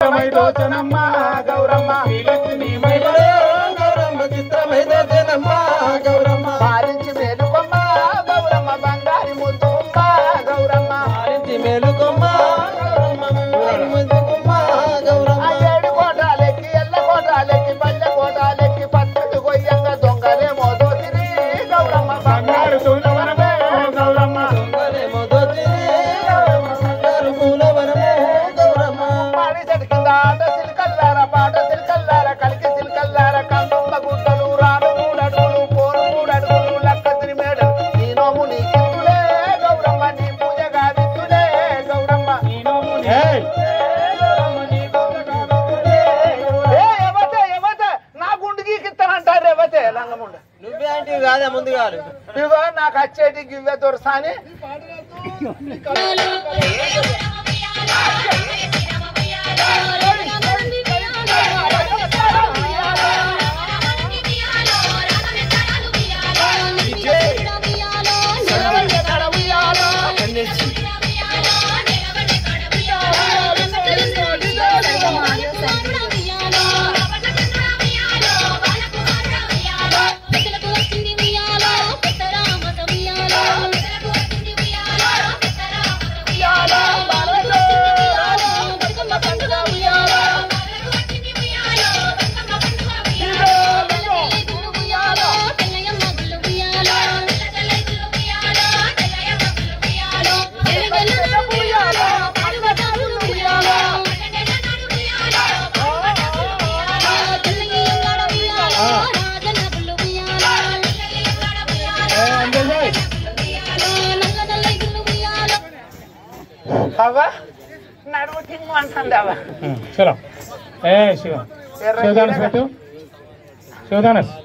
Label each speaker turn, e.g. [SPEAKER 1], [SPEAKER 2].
[SPEAKER 1] చిత్తమై దోచనమ్మ గౌరమ్మ శ్రీలక్ష్మి మైలలో గౌరమ్మ చిత్తమై దోచనమ్మ గౌరమ్మ పాలించి మేలుకొమ్మ గౌరమ్మ బంగారి ముద్దుమ్మ గౌరమ్మ పాలించి మేలుకొమ్మ గౌరమ్మ బంగారి ముద్దుమ్మ గౌరమ్మ ఏడు కోటాలెక్కి ఎల్ల కోటాలెక్కి పల్లె కోటాలెక్కి పచ్చడి కొయ్యంగా దొంగలేమో దోచిరి గౌరమ్మ బంగారు సూలవనమే గౌరమ్మ దొంగలేమో దోచిరి గౌరమ్మ బంగారు సూలవనమే గౌరమ్మ పాడి చెట్టు కింద ఆట సిల్కల్లార కలికి సిల్కల్లార కందుమ్మ గుట్టలు రాను మూడడుగులు పోరు మూడడుగులు లక్క తిరిమేడు నీ నోము నీ కిత్తులే గౌరమ్మ నీ పూజగా విత్తులే గౌరమ్మ నీ నోము ఎవతే నా గుండుకి కిత్తనంటారు ఎవతే లంగముండ నువ్వే అంటే కాదా ముందు కాదు ఇవో నాకు వచ్చేటి గివ్వే దొరసాని Apa? Naruh timuan kandawa.
[SPEAKER 2] Shalom. Shiva. Shivanas betul. Shivanas.